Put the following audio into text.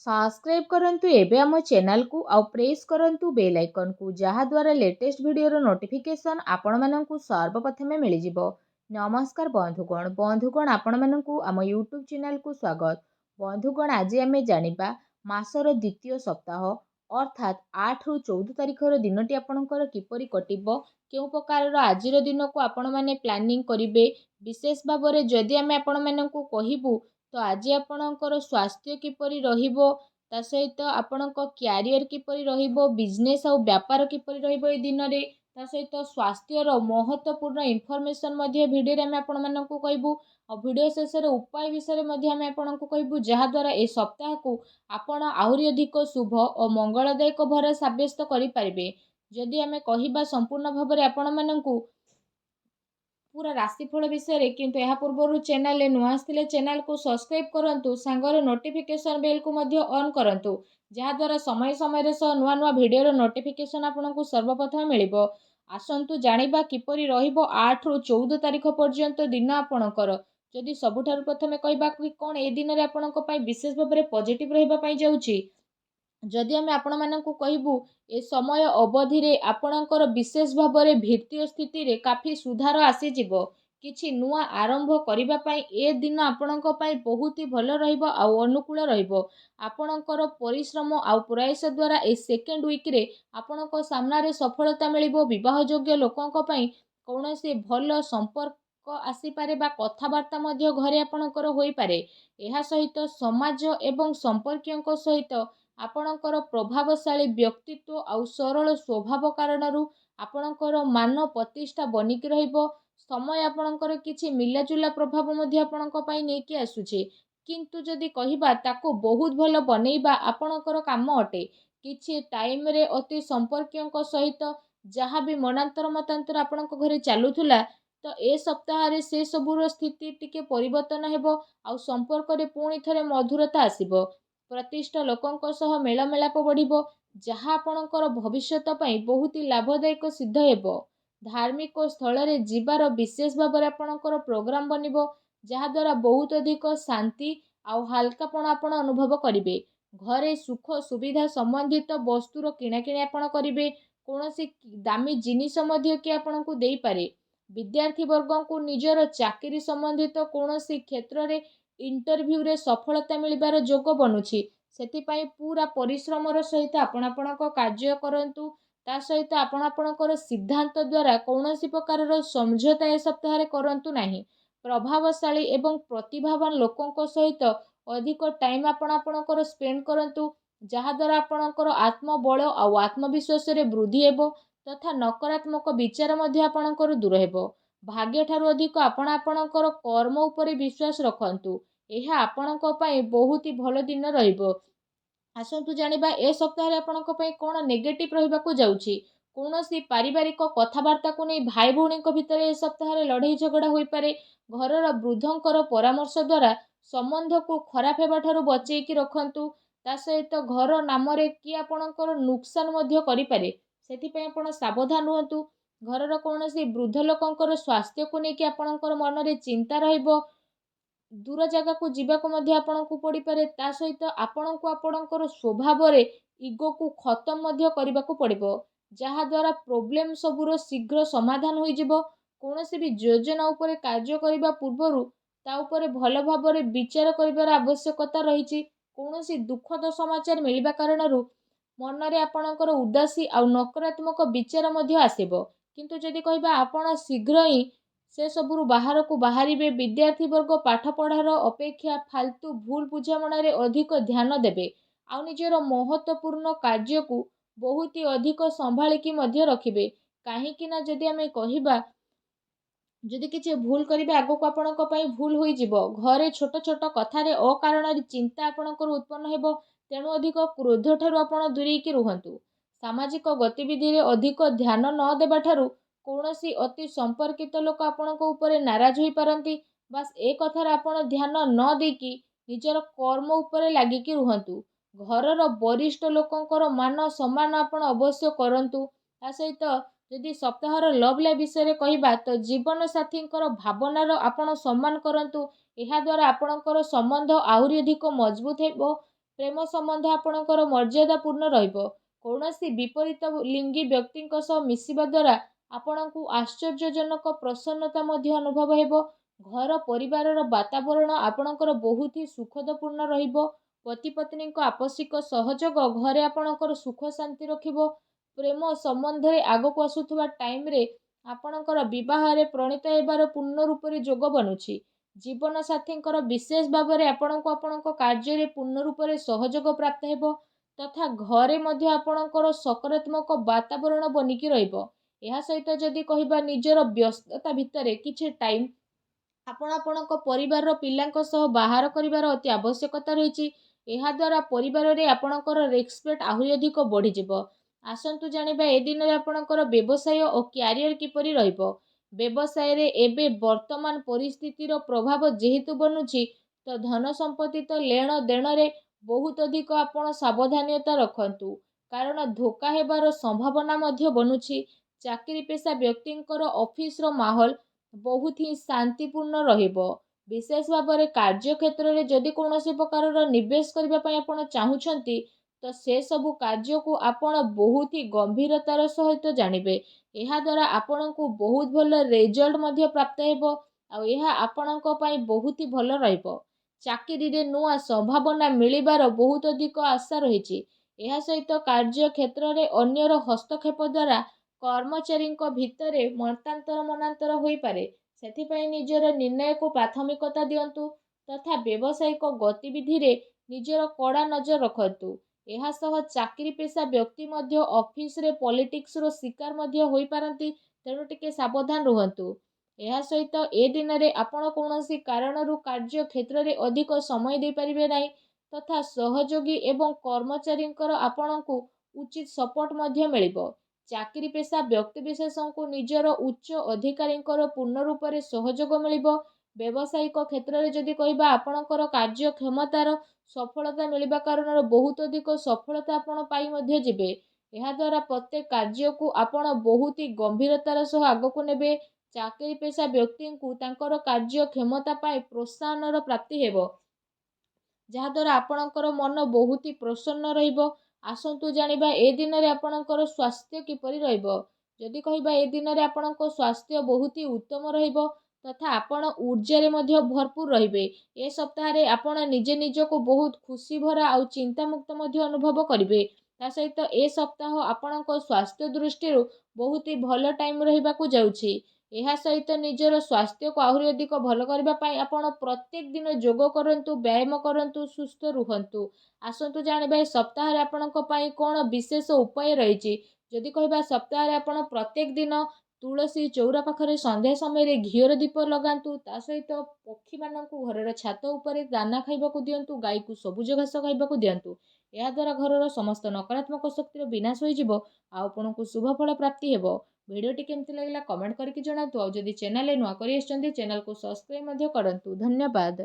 Subscribe करंतु एबे आम चैनल को आउ प्रेस करंतु बेल आइकन को जहा द्वारा लेटेस्ट वीडियो नोटिफिकेशन आपण माननकु सर्वप्रथमे मिल जिवो। नमस्कार बंधुगण आपण माननकु आम यूट्यूब चैनल को स्वागत। बंधुगण आज आमे जानिबा मासर द्वितीय सप्ताह अर्थात 8 रु 14 तारिखर दिनटी आपणकर किपरि कटिबो केउ प्रकार आजिर दिन को आपण माने प्लानिंग करिवे विशेष भाबरे जदि आमे आपण माननकु कहिबु तो आज आपणकर स्वास्थ्य किपरि रहिबो ता सहित आपणक क्यारियर किपरि रहिबो बिजनेस और व्यापार किपरि रहिबो ए दिन रे ता सहित स्वास्थ्यर महत्वपूर्ण इनफॉरमेशन मध्ये भिडियो रे आमे आपण माननकु कहबु और वीडियो शेष रे उपाय विषय मध्ये आमे आपणकु कहबु जहा द्वारा ए सप्ताह को आपण आहुरी अधिक शुभ और मंगलदायक भर साब्यस्त करि परिबे। जदि आमे कहिबा संपूर्ण भाबरे आपण माननकु पूरा राशिफल विषय रे किंतु यह पूर्व चैनल नुआ आसथिले चैनल को सब्सक्राइब करंतु सांगर नोटिफिकेशन बेल को मध्य ऑन करंतु जहा द्वारा समय समय रे नुआ नुआ वीडियो रो नोटिफिकेशन आपनको सर्वप्रथम मिलिबो। आसंतु जानिबा किपरि रहिबो 8 रु 14 तारिख पर्यंत दिन आपणकर। जदि सबुठारु प्रथमे कहबा कि कोन ए दिन रे आपनको पई विशेष भाबरे पॉजिटिव रहिबा पई जाउची जदि आमे आपण माननकु कहबु ए समय अवधि रे आपणकर विशेष भाबरे वित्तीय स्थिति रे काफी सुधार आसी जिवो। किछि नुआ आरंभ करिबा पई ए दिन आपणक पई बहुत ही भलो रहिबो आ अनुकूल रहिबो। आपणकर परिश्रम आ प्रयास द्वारा ए सेकेंड वीक रे आपणक सामना रे सफलता मिलिबो। विवाह योग्य लोकंक पई कोनोसी भलो संपर्क आसी पारे बा कथावार्ता मध्य घरे आपणकर होई पारे। एहा सहित समाज एवं संपर्कियंक सहित आपणकर प्रभावशाली व्यक्तित्व आउ सरल स्वभाव कारणरू आपणकर मान प्रतिष्ठा बनिक रहिबो। समय आपणकर किछि मिलाजुला प्रभाव मध्ये आपणक पई नेकी आसुछे किंतु जदि कहिबा ताको बहुत भलो बनेइबा आपणकर काम अटे। किछि टाइम रे अति संपर्कियंक सहित जहाँ भी मनांतर मतांतर आपणक घरे चालुथुला तो ए सप्ताह रे से सबुर स्थिति टिके परिवर्तन हेबो आउ संपर्क रे पुणी थरे मधुरता आसीबो। प्रतिष्ठा लोकंक सह मेलमेलाप बढ़िबो जहाँ आपणकर भविष्यत पई बहुत ही लाभदायक सिद्ध हेबो। धार्मिक स्थल रे जीवार विशेष भाबरे आपणकर प्रोग्राम बनिबो जहाँ द्वारा बहुत अधिक शांति आउ हल्कापण आपण अनुभव करिवे। घरे सुख सुविधा संबंधित वस्तुर किणाकिणी आपण करिवे। कोनोसी दामी जिनिस मध्य कि आपणकु देई पारे। विद्यार्थी वर्गों को निजर चाकरी संबंधित कोनोसी क्षेत्र रे इंटरव्यू रे सफलता मिलिबार जोग बनुछि सेतिपाई पूरा परिश्रमर सहित आपण आपणक कार्य करंतु ता सहित आपण आपणकर सिद्धांत द्वारा कौनसी प्रकार समझौता ए सप्ताह रे करंतु नाही। प्रभावशाली एवं प्रतिभावान लोकंक सहित अधिक टाइम आपण आपणकर स्पेंड करंतु जहा द्वारा आपणकर आत्मबल आ आत्मविश्वास रे वृद्धि हेबो तथा नकारात्मक विचार मध्ये आपणकर दूर हेबो। भाग्य ठारू अधिक आपण आपणकर कर्म उपरे विश्वास रखंतु एहा आपणक पई बहुत ही भलो दिन रहिबो। आसंतु जानिबा ए सप्ताह रे आपणक पई कोन नेगेटिव रहिबाकू जाउची। कोनोसी पारिवारिक कथावार्ता को नै भाई भौणी भितर ए सप्ताह रे लड़ाई झगड़ा होई पारे। घरर वृद्धंकर परामर्श द्वारा संबंध को खराब हेबा ठारू बचेई कि रखंतु ता सहित घर नाम रे कि आपणकर नुकसान मध्य करि पारे सेति पई आपण सावधान रहंतु। घरर कोनोसी वृद्ध लोकंकर स्वास्थ्य को नै कि आपणकर मन रे चिंता रहिबो। दूर जगह को जीवाक मध्य आपणकु पड़ी पारे ता सहित आपणकु आपणकर स्वभाव रे इगो को खत्म मध्य करबाकू पड़िबो जहा द्वारा प्रॉब्लम सबुर शीघ्र समाधान होई जिवो। कोनोसी भी योजना उपरे कार्य करिबा पूर्वरु ता उपरे भलो भाबरे विचार करिबार आवश्यकता रहिछि। कोनोसी दुखद समाचार मिलिबा कारणरू मन रे आपणकर उदासी आ नकारात्मक विचार मध्य आसीबो किंतु जदि कहबा आपण शीघ्र ही से सबुरु बाहर को बाहरिबे। विद्यार्थी वर्ग पाठ पढ़ार अपेक्षा फालतू भूल बुझामणा रे अधिक ध्यान देबे आ निजर महत्वपूर्ण कार्य को बहुत ही अधिक संभाळिकी मध्य रखिबे। काहेकि ना जदि आमे कहिबा जदि किछि भूल करिबे आगो को आपणक पई भूल होई जिवो। घरे छोट छोट कथा रे अकारण रे चिंता आपणकर उत्पन्न हेबो तेणु अधिक क्रोध ठारू आपण दूरेई कि रुहंतु। सामाजिक गतिविधि रे अधिक ध्यान न देबा ठारू कोनोसी अति संपर्कित लोक आपणक उपरे नाराज होई पारंती। बस ए कथार आपण ध्यान न देकी निजर कर्म उपरे लागिकी रुहंतु। घरर वरिष्ठ लोकंकर मान सम्मान आपण अवश्य करंतु। ता सहित जदि सप्ताहर लव लाइफ विषय कहिबा तो जीवन साथींकर भावनार आपण सम्मान करंतु। एहा द्वारा आपणकर संबंध आहुरी अधिक मजबूत हेबो ପ୍ରେମ ସମ୍ବନ୍ଧ ଆପଣଙ୍କର ମର୍ଯ୍ୟାଦାପୂର୍ଣ୍ଣ ରହିବ। କୌଣସି ବିପରୀତ ଲିଙ୍ଗୀ ବ୍ୟକ୍ତିଙ୍କ ସହ ମିଶିବା ଦ୍ୱାରା ଆପଣଙ୍କୁ ଆଶ୍ଚର୍ଯ୍ୟଜନକ ପ୍ରସନ୍ନତା ମଧ୍ୟ ଅନୁଭବ ହେବ। ଘର ପରିବାରର ବାତାବରଣ ଆପଣଙ୍କର ବହୁତ ହି ସୁଖଦପୂର୍ଣ୍ଣ ରହିବ। ପତି ପତ୍ନୀଙ୍କ ଆପୋଷିକ ସହଯୋଗ ଘରେ ଆପଣଙ୍କର ସୁଖ ଶାନ୍ତି ରଖିବ। ପ୍ରେମ ସମ୍ବନ୍ଧରେ ଆଗକୁ ଆସୁଥିବା ଟାଇମ୍ରେ ଆପଣଙ୍କର ବିବାହରେ ପ୍ରଣୀତ ହେବାର ପୂର୍ଣ୍ଣ ରୂପରେ ଯୋଗ ବନୁଛି। ଜୀବନ ସାଥୀଙ୍କର ବିଶେଷ ଭାବରେ ଆପଣଙ୍କୁ ଆପଣଙ୍କ କାର୍ଯ୍ୟରେ ପୂର୍ଣ୍ଣ ରୂପରେ ସହଯୋଗ ପ୍ରାପ୍ତ ହେବ ତଥା ଘରେ ମଧ୍ୟ ଆପଣଙ୍କର ସକାରାତ୍ମକ ବାତାବରଣ ବନିକି ରହିବ। ଏହା ସହିତ ଯଦି କହିବା ନିଜର ବ୍ୟସ୍ତତା ଭିତରେ କିଛି ଟାଇମ୍ ଆପଣ ଆପଣଙ୍କ ପରିବାରର ପିଲାଙ୍କ ସହ ବାହାର କରିବାର ଅତି ଆବଶ୍ୟକତା ରହିଛି। ଏହାଦ୍ୱାରା ପରିବାରରେ ଆପଣଙ୍କର ରେସ୍ପେକ୍ଟ ଆହୁରି ଅଧିକ ବଢ଼ିଯିବ। ଆସନ୍ତୁ ଜାଣିବା ଏ ଦିନରେ ଆପଣଙ୍କର ବ୍ୟବସାୟ ଓ କ୍ୟାରିୟର କିପରି ରହିବ। ବ୍ୟବସାୟରେ ଏବେ ବର୍ତ୍ତମାନ ପରିସ୍ଥିତିର ପ୍ରଭାବ ଯେହେତୁ ବନୁଛି ତ ଧନ ସମ୍ପତ୍ତି ତ ଲେଣ ଦେଣରେ ବହୁତ ଅଧିକ ଆପଣ ସାବଧାନତା ରଖନ୍ତୁ, କାରଣ ଧୋକା ହେବାର ସମ୍ଭାବନା ମଧ୍ୟ ବନୁଛି। ଚାକିରି ପେଶା ବ୍ୟକ୍ତିଙ୍କର ଅଫିସର ମାହୋଲ ବହୁତ ହିଁ ଶାନ୍ତିପୂର୍ଣ୍ଣ ରହିବ। ବିଶେଷ ଭାବରେ କାର୍ଯ୍ୟକ୍ଷେତ୍ରରେ ଯଦି କୌଣସି ପ୍ରକାରର ନିବେଶ କରିବା ପାଇଁ ଆପଣ ଚାହୁଁଛନ୍ତି ତ ସେସବୁ କାର୍ଯ୍ୟକୁ ଆପଣ ବହୁତ ହି ଗମ୍ଭୀରତାର ସହିତ ଜାଣିବେ। ଏହାଦ୍ୱାରା ଆପଣଙ୍କୁ ବହୁତ ଭଲ ରେଜଲ୍ଟ ମଧ୍ୟ ପ୍ରାପ୍ତ ହେବ ଆଉ ଏହା ଆପଣଙ୍କ ପାଇଁ ବହୁତ ହି ଭଲ ରହିବ। ଚାକିରିରେ ନୂଆ ସମ୍ଭାବନା ମିଳିବାର ବହୁତ ଅଧିକ ଆଶା ରହିଛି। ଏହା ସହିତ କାର୍ଯ୍ୟକ୍ଷେତ୍ରରେ ଅନ୍ୟର ହସ୍ତକ୍ଷେପ ଦ୍ୱାରା କର୍ମଚାରୀଙ୍କ ଭିତରେ ମତାନ୍ତର ମନାନ୍ତର ହୋଇପାରେ। ସେଥିପାଇଁ ନିଜର ନିର୍ଣ୍ଣୟକୁ ପ୍ରାଥମିକତା ଦିଅନ୍ତୁ ତଥା ବ୍ୟବସାୟିକ ଗତିବିଧିରେ ନିଜର କଡ଼ା ନଜର ରଖନ୍ତୁ। ଏହା ସହ ଚାକିରି ପେଶା ବ୍ୟକ୍ତି ମଧ୍ୟ ଅଫିସରେ ପଲିଟିକ୍ସର ଶିକାର ମଧ୍ୟ ହୋଇପାରନ୍ତି, ତେଣୁ ଟିକେ ସାବଧାନ ରୁହନ୍ତୁ। ଏହା ସହିତ ଏ ଦିନରେ ଆପଣ କୌଣସି କାରଣରୁ କାର୍ଯ୍ୟ କ୍ଷେତ୍ରରେ ଅଧିକ ସମୟ ଦେଇପାରିବେ ନାହିଁ ତଥା ସହଯୋଗୀ ଏବଂ କର୍ମଚାରୀଙ୍କର ଆପଣଙ୍କୁ ଉଚିତ ସପୋର୍ଟ ମଧ୍ୟ ମିଳିବ। ଚାକିରି ପେଶା ବ୍ୟକ୍ତିବିଶେଷଙ୍କୁ ନିଜର ଉଚ୍ଚ ଅଧିକାରୀଙ୍କର ପୂର୍ଣ୍ଣ ରୂପରେ ସହଯୋଗ ମିଳିବ। ବ୍ୟବସାୟିକ କ୍ଷେତ୍ରରେ ଯଦି କହିବା ଆପଣଙ୍କର କାର୍ଯ୍ୟକ୍ଷମତାର ସଫଳତା ମିଳିବା କାରଣରୁ ବହୁତ ଅଧିକ ସଫଳତା ଆପଣ ପାଇ ମଧ୍ୟ ଯିବେ। ଏହାଦ୍ୱାରା ପ୍ରତ୍ୟେକ କାର୍ଯ୍ୟକୁ ଆପଣ ବହୁତ ହି ଗମ୍ଭୀରତାର ସହ ଆଗକୁ ନେବେ। ଚାକିରି ପେଶା ବ୍ୟକ୍ତିଙ୍କୁ ତାଙ୍କର କାର୍ଯ୍ୟକ୍ଷମତା ପାଇଁ ପ୍ରୋତ୍ସାହନର ପ୍ରାପ୍ତି ହେବ, ଯାହାଦ୍ୱାରା ଆପଣଙ୍କର ମନ ବହୁତ ହି ପ୍ରସନ୍ନ ରହିବ। ଆସନ୍ତୁ ଜାଣିବା ଏ ଦିନରେ ଆପଣଙ୍କର ସ୍ୱାସ୍ଥ୍ୟ କିପରି ରହିବ। ଯଦି କହିବା ଏ ଦିନରେ ଆପଣଙ୍କ ସ୍ୱାସ୍ଥ୍ୟ ବହୁତ ହି ଉତ୍ତମ ରହିବ ତଥା ଆପଣ ଊର୍ଜାରେ ମଧ୍ୟ ଭରପୁର ରହିବେ। ଏ ସପ୍ତାହରେ ଆପଣ ନିଜେ ନିଜକୁ ବହୁତ ଖୁସି ଭରା ଆଉ ଚିନ୍ତାମୁକ୍ତ ମଧ୍ୟ ଅନୁଭବ କରିବେ। ତା ସହିତ ଏ ସପ୍ତାହ ଆପଣଙ୍କ ସ୍ୱାସ୍ଥ୍ୟ ଦୃଷ୍ଟିରୁ ବହୁତ ହି ଭଲ ଟାଇମ୍ ରହିବାକୁ ଯାଉଛି। ଏହା ସହିତ ନିଜର ସ୍ୱାସ୍ଥ୍ୟକୁ ଆହୁରି ଅଧିକ ଭଲ କରିବା ପାଇଁ ଆପଣ ପ୍ରତ୍ୟେକ ଦିନ ଯୋଗ କରନ୍ତୁ, ବ୍ୟାୟାମ କରନ୍ତୁ, ସୁସ୍ଥ ରୁହନ୍ତୁ। ଆସନ୍ତୁ ଜାଣିବା ଏ ସପ୍ତାହରେ ଆପଣଙ୍କ ପାଇଁ କ'ଣ ବିଶେଷ ଉପାୟ ରହିଛି। ଯଦି କହିବା ସପ୍ତାହରେ ଆପଣ ପ୍ରତ୍ୟେକ ଦିନ ତୁଳସୀ ଚଉରା ପାଖରେ ସନ୍ଧ୍ୟା ସମୟରେ ଘିଅର ଦୀପ ଲଗାନ୍ତୁ। ତା ସହିତ ପକ୍ଷୀମାନଙ୍କୁ ଘରର ଛାତ ଉପରେ ଦାନା ଖାଇବାକୁ ଦିଅନ୍ତୁ, ଗାଈକୁ ସବୁଜ ଘାସ ଖାଇବାକୁ ଦିଅନ୍ତୁ। ଏହାଦ୍ୱାରା ଘରର ସମସ୍ତ ନକାରାତ୍ମକ ଶକ୍ତିର ବିନାଶ ହୋଇଯିବ ଆଉ ଆପଣଙ୍କୁ ଶୁଭ ଫଳ ପ୍ରାପ୍ତି ହେବ। ଭିଡ଼ିଓଟି କେମିତି ଲାଗିଲା କମେଣ୍ଟ କରିକି ଜଣାନ୍ତୁ। ଆଉ ଯଦି ଚ୍ୟାନେଲରେ ନୂଆ କରି ଆସିଛନ୍ତି ଚ୍ୟାନେଲକୁ ସବସ୍କ୍ରାଇବ୍ ମଧ୍ୟ କରନ୍ତୁ। ଧନ୍ୟବାଦ।